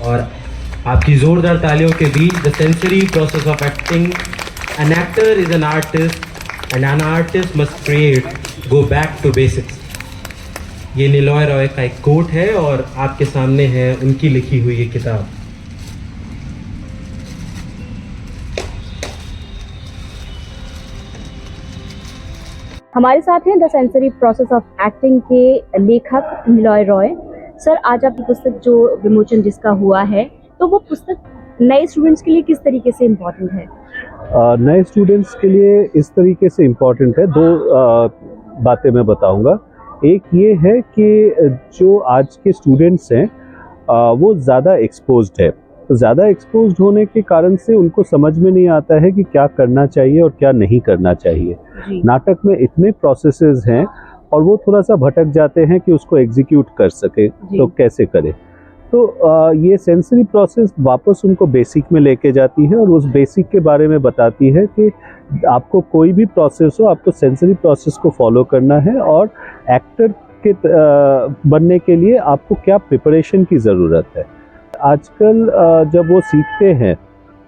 और आपकी जोरदार तालियों के बीच the sensory process of acting, an actor is an artist and an artist must create go back to basics. ये निलॉय रॉय का एक कोट है और आपके सामने है उनकी लिखी हुई ये किताब। हमारे साथ हैं the sensory process of acting के लेखक निलॉय रॉय। सर, आज आपकी पुस्तक जो विमोचन जिसका हुआ है, तो वो पुस्तक नए स्टूडेंट्स के लिए किस तरीके से इम्पोर्टेंट है? नए स्टूडेंट्स के लिए इस तरीके से इम्पोर्टेंट है। दो बातें मैं बताऊंगा। एक ये है कि जो आज के स्टूडेंट्स हैं वो ज़्यादा एक्सपोज्ड है। तो ज़्यादा एक्सपोज्ड होने के कारण से उनको समझ में नहीं आता है कि क्या करना चाहिए और क्या नहीं करना चाहिए। नाटक में इतने प्रोसेसेस हैं और वो थोड़ा सा भटक जाते हैं कि उसको एग्जीक्यूट कर सके तो कैसे करे। तो ये सेंसरी प्रोसेस वापस उनको बेसिक में लेके जाती है और उस बेसिक के बारे में बताती है कि आपको कोई भी प्रोसेस हो, आपको सेंसरी प्रोसेस को फॉलो करना है और एक्टर के बनने के लिए आपको क्या प्रिपरेशन की ज़रूरत है। आजकल जब वो सीखते हैं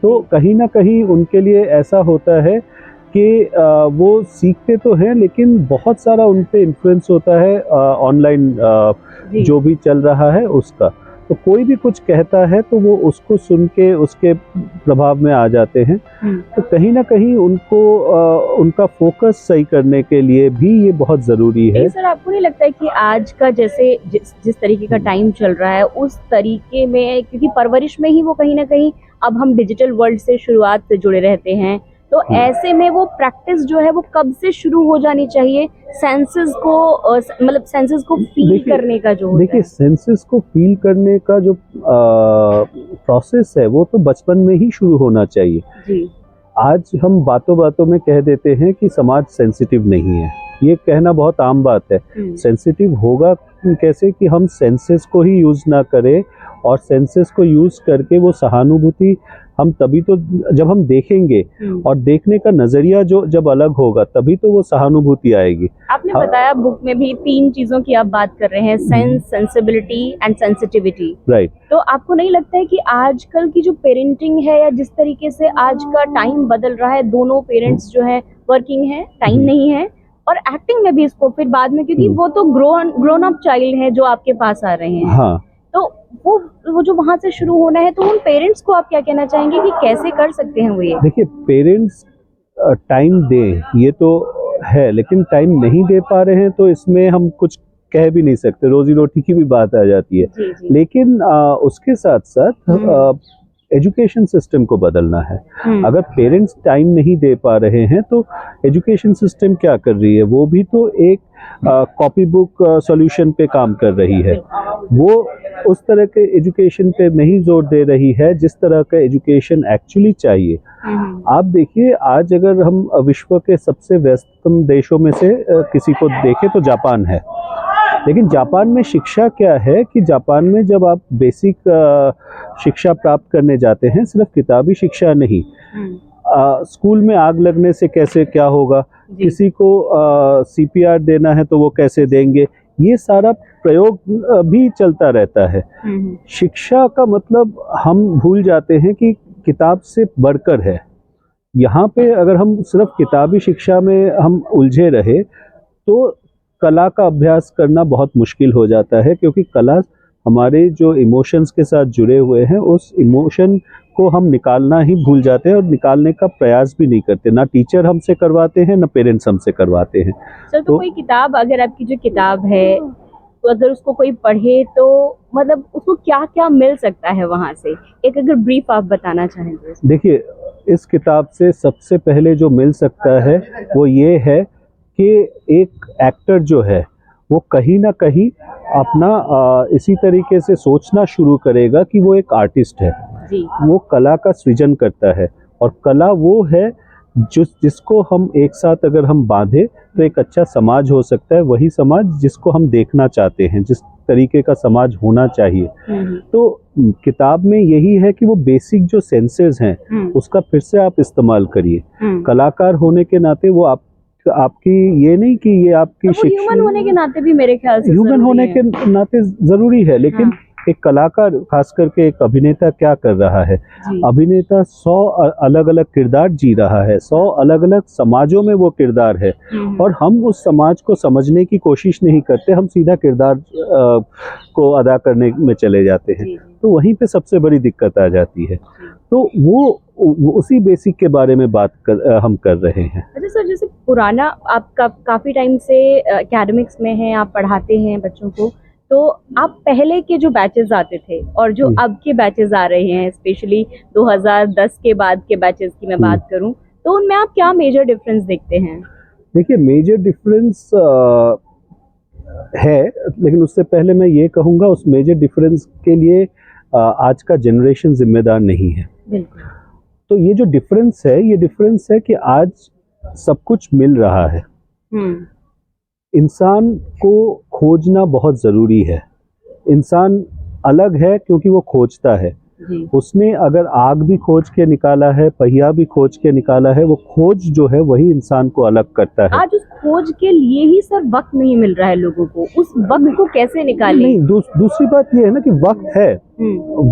तो कहीं ना कहीं उनके लिए ऐसा होता है कि वो सीखते तो हैं लेकिन बहुत सारा उन पे इन्फ्लुएंस होता है ऑनलाइन जो भी चल रहा है उसका। तो कोई भी कुछ कहता है तो वो उसको सुन के उसके प्रभाव में आ जाते हैं। तो कहीं ना कहीं उनको उनका फोकस सही करने के लिए भी ये बहुत ज़रूरी है। सर, आपको नहीं लगता है कि आज का जैसे जिस तरीके का टाइम चल रहा है उस तरीके में, क्योंकि परवरिश में ही वो कहीं ना कहीं अब हम डिजिटल वर्ल्ड से शुरुआत से जुड़े रहते हैं, तो ऐसे में वो प्रैक्टिस जो है वो कब से शुरू हो जानी चाहिए सेंसेस को, मतलब सेंसेस को फील करने का जो देखिए सेंसेस को फील करने का जो प्रोसेस है वो तो बचपन में ही शुरू होना चाहिए जी। आज हम बातों बातों में कह देते हैं कि समाज सेंसिटिव नहीं है, ये कहना बहुत आम बात है। सेंसिटिव होगा कैसे कि हम सेंसेस को ही यूज ना करें और सेंसेस को यूज करके वो सहानुभूति हम तभी तो जब हम देखेंगे और देखने का नजरिया जो जब अलग होगा तभी तो वो सहानुभूति आएगी। आपने बताया बुक में भी 3 चीजों की आप बात कर रहे हैं, sense, sensibility and sensitivity, right. तो आपको नहीं लगता है कि आजकल की जो पेरेंटिंग है या जिस तरीके से आज का टाइम बदल रहा है, दोनों पेरेंट्स जो है वर्किंग है, टाइम नहीं है, और एक्टिंग में भी इसको फिर बाद में, क्योंकि वो तो ग्रोन अप चाइल्ड है जो आपके पास आ रहे हैं, हाँ। तो वो जो वहां से शुरू होना है, तो उन पेरेंट्स को आप क्या कहना चाहेंगे कि कैसे कर सकते हैं वो ये? देखिए पेरेंट्स टाइम दें ये तो है, लेकिन टाइम नहीं दे पा रहे हैं तो इसमें हम कुछ कह भी नहीं सकते, रोजी रोटी की भी बात आ जाती है। जी। लेकिन उसके साथ साथ एजुकेशन सिस्टम को बदलना है। अगर पेरेंट्स टाइम नहीं दे पा रहे हैं तो एजुकेशन सिस्टम क्या कर रही है, वो भी तो एक कॉपी बुक सॉल्यूशन पे काम कर रही है। वो उस तरह के एजुकेशन पे नहीं जोर दे रही है जिस तरह का एजुकेशन एक्चुअली चाहिए। आप देखिए आज अगर हम विश्व के सबसे व्यस्ततम देशों में से किसी को देखें तो जापान है, लेकिन जापान में शिक्षा क्या है कि जापान में जब आप बेसिक शिक्षा प्राप्त करने जाते हैं, सिर्फ किताबी शिक्षा नहीं, स्कूल में आग लगने से कैसे क्या होगा, किसी को CPR देना है तो वो कैसे देंगे, ये सारा प्रयोग भी चलता रहता है। शिक्षा का मतलब हम भूल जाते हैं कि किताब से बढ़कर है। यहाँ पे अगर हम सिर्फ किताबी शिक्षा में हम उलझे रहे तो कला का अभ्यास करना बहुत मुश्किल हो जाता है, क्योंकि कला हमारे जो इमोशंस के साथ जुड़े हुए हैं उस इमोशन को हम निकालना ही भूल जाते हैं और निकालने का प्रयास भी नहीं करते। ना टीचर हमसे करवाते हैं ना पेरेंट्स हमसे करवाते हैं। सर, तो कोई किताब, अगर आपकी जो किताब है तो अगर उसको कोई पढ़े तो मतलब उसको क्या क्या मिल सकता है वहाँ से, एक अगर ब्रीफ आप बताना चाहें तो? देखिए इस किताब से सबसे पहले जो मिल सकता है वो ये है कि एक एक्टर जो है वो कहीं ना कहीं अपना इसी तरीके से सोचना शुरू करेगा कि वो एक आर्टिस्ट है जी। वो कला का सृजन करता है और कला वो है जिसको हम एक साथ अगर हम बांधे तो एक अच्छा समाज हो सकता है, वही समाज जिसको हम देखना चाहते हैं, जिस तरीके का समाज होना चाहिए। तो किताब में यही है कि वो बेसिक जो सेंसेस हैं उसका फिर से आप इस्तेमाल करिए। कलाकार होने के नाते वो आपकी ये नहीं कि ये आपकी ह्यूमन होने के नाते भी मेरे ख्याल से ह्यूमन होने के नाते जरूरी है, लेकिन एक कलाकार, खास करके एक अभिनेता क्या कर रहा है, अभिनेता 100 अलग अलग किरदार जी रहा है, 100 अलग अलग समाजों में वो किरदार है, और हम उस समाज को समझने की कोशिश नहीं करते, हम सीधा किरदार को अदा करने में चले जाते हैं। तो वहीं पे सबसे बड़ी दिक्कत आ जाती है। तो वो उसी बेसिक के बारे में हम कर रहे हैं। अच्छा सर, जैसे पुराना आप काफी टाइम से एकेडमिक्स में हैं, आप पढ़ाते हैं बच्चों को, तो आप पहले के जो बैचेस आते थे और जो अब के बैचेस आ रहे हैं, स्पेशली 2010 के बाद के बैचेस की मैं बात करूं, तो उनमें आप क्या मेजर डिफरेंस देखते हैं? देखिए, मेजर डिफरेंस है, लेकिन उससे पहले मैं ये कहूँगा उस मेजर डिफरेंस के लिए आज का जनरेशन जिम्मेदार नहीं है। तो ये जो डिफरेंस है, ये डिफरेंस है कि आज सब कुछ मिल रहा है। इंसान को खोजना बहुत ज़रूरी है। इंसान अलग है क्योंकि वो खोजता है। उसने अगर आग भी खोज के निकाला है, पहिया भी खोज के निकाला है, वो खोज जो है वही इंसान को अलग करता है। आज उस खोज के लिए ही सर वक्त नहीं मिल रहा है लोगों को, उस वक्त को कैसे निकालें? नहीं, दूसरी बात ये है ना कि वक्त है,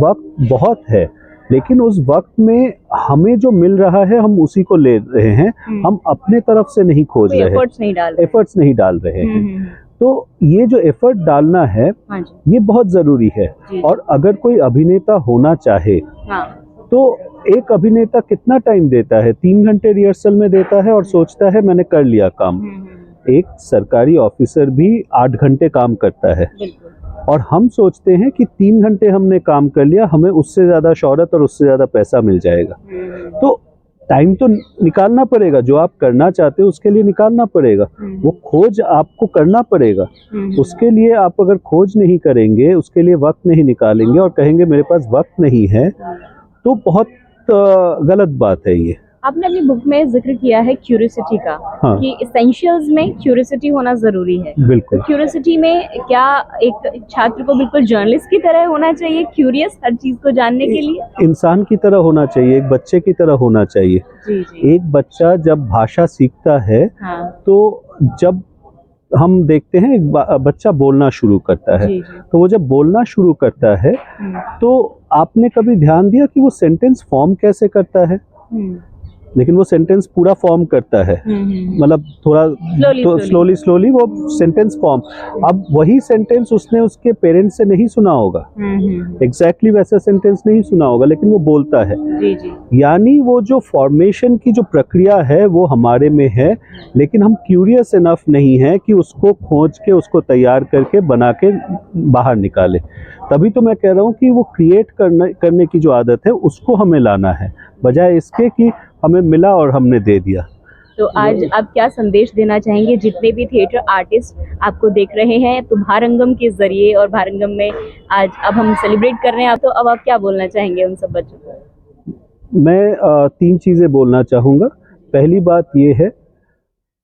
वक्त बहुत है, लेकिन उस वक्त में हमें जो मिल रहा है हम उसी को ले रहे हैं, हम अपने तरफ से नहीं खोज रहे, एफर्ट्स नहीं डाल रहे हैं। तो ये जो एफर्ट डालना है ये बहुत जरूरी है। और अगर कोई अभिनेता होना चाहे तो एक अभिनेता कितना टाइम देता है? 3 घंटे रिहर्सल में देता है और सोचता है मैंने कर लिया काम। एक सरकारी ऑफिसर भी 8 घंटे काम करता है, और हम सोचते हैं कि 3 घंटे हमने काम कर लिया, हमें उससे ज़्यादा शोहरत और उससे ज़्यादा पैसा मिल जाएगा। तो टाइम तो निकालना पड़ेगा, जो आप करना चाहते हो उसके लिए निकालना पड़ेगा, वो खोज आपको करना पड़ेगा। उसके लिए आप अगर खोज नहीं करेंगे, उसके लिए वक्त नहीं निकालेंगे और कहेंगे मेरे पास वक्त नहीं है, तो बहुत गलत बात है ये। आपने अपनी बुक में जिक्र किया है क्यूरियोसिटी का, कि एसेंशियल्स में क्यूरियोसिटी होना जरूरी है। बिल्कुल। तो क्यूरियोसिटी में क्या एक छात्र को बिल्कुल जर्नलिस्ट की तरह होना चाहिए, क्यूरियस हर चीज को जानने के लिए? इंसान की तरह होना चाहिए, एक बच्चे की तरह होना चाहिए। एक बच्चा जब भाषा सीखता है, तो जब हम देखते हैं एक बच्चा बोलना शुरू करता है, तो वो जब बोलना शुरू करता है तो आपने कभी ध्यान दिया कि वो सेंटेंस फॉर्म कैसे करता है? लेकिन वो सेंटेंस पूरा फॉर्म करता है, मतलब थोड़ा स्लोली वो सेंटेंस फॉर्म। अब वही सेंटेंस उसने उसके पेरेंट्स से नहीं सुना होगा, एग्जैक्टली वैसा सेंटेंस नहीं सुना होगा, लेकिन वो बोलता है। यानी वो जो फॉर्मेशन की जो प्रक्रिया है वो हमारे में है, लेकिन हम क्यूरियस इनफ नहीं है कि उसको खोज के, उसको तैयार करके, बना के बाहर निकाले। तभी तो मैं कह रहा हूँ कि वो क्रिएट करने की जो आदत है उसको हमें लाना है, बजाय इसके कि हमें मिला और हमने दे दिया। तो आज आप क्या संदेश देना चाहेंगे जितने भी थिएटर आर्टिस्ट आपको देख रहे हैं, तो भारंगम के जरिए, और भारंगम में आज अब हम सेलिब्रेट कर रहे हैं, तो अब आप क्या बोलना चाहेंगे उन सब बच्चों को? मैं 3 चीज़ें बोलना चाहूँगा। पहली बात ये है,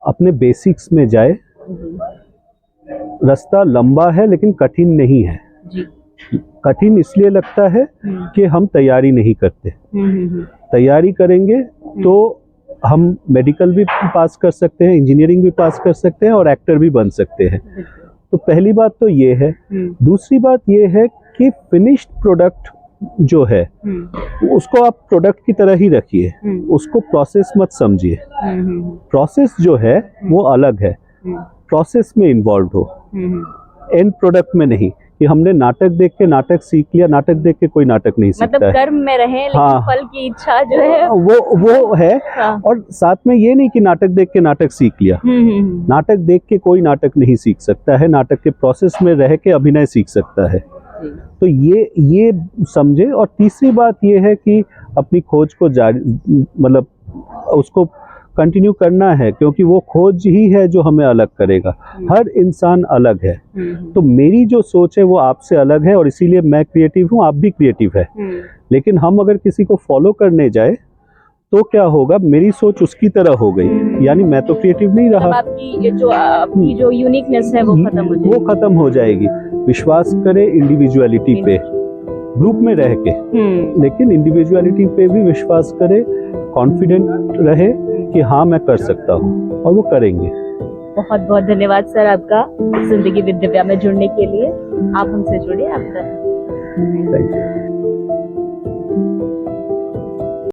अपने बेसिक्स में जाए। रास्ता लंबा है लेकिन कठिन नहीं है। कठिन इसलिए लगता है कि हम तैयारी नहीं करते। तैयारी करेंगे तो हम मेडिकल भी पास कर सकते हैं, इंजीनियरिंग भी पास कर सकते हैं और एक्टर भी बन सकते हैं। तो पहली बात तो ये है। दूसरी बात ये है कि फिनिश्ड प्रोडक्ट जो है उसको आप प्रोडक्ट की तरह ही रखिए, उसको प्रोसेस मत समझिए। प्रोसेस जो है वो अलग है, प्रोसेस में इन्वॉल्व हो, एंड प्रोडक्ट में नहीं। कि हमने नाटक देख के नाटक सीख लिया, नाटक देख के कोई नाटक नहीं सीखता है। कर्म में रहे, लेकिन फल की इच्छा जो है वो है। और साथ में ये नहीं कि नाटक देख के नाटक सीख लिया। नाटक देख के कोई नाटक नहीं सीख सकता है, नाटक के प्रोसेस में रह के अभिनय सीख सकता है। तो ये समझे। और तीसरी बात ये है कि अपनी खोज को जारी, मतलब उसको कंटिन्यू करना है, क्योंकि वो खोज ही है जो हमें अलग करेगा। हर इंसान अलग है। तो मेरी जो सोच है वो आपसे अलग है, और इसीलिए मैं क्रिएटिव हूँ, आप भी क्रिएटिव है। लेकिन हम अगर किसी को फॉलो करने जाए तो क्या होगा, मेरी सोच उसकी तरह हो गई, यानी मैं तो क्रिएटिव नहीं रहा। आपकी जो यूनिकनेस है वो खत्म हो जाएगी। विश्वास करें इंडिविजुअलिटी पे, ग्रुप में रह के, लेकिन इंडिविजुअलिटी पे भी विश्वास करें, कॉन्फिडेंट रहे कि हाँ मैं कर सकता हूँ, और वो करेंगे। बहुत बहुत धन्यवाद सर आपका जिंदगी विद दिव्या में जुड़ने के लिए। आप हमसे जुड़े। आपका थैंक यू।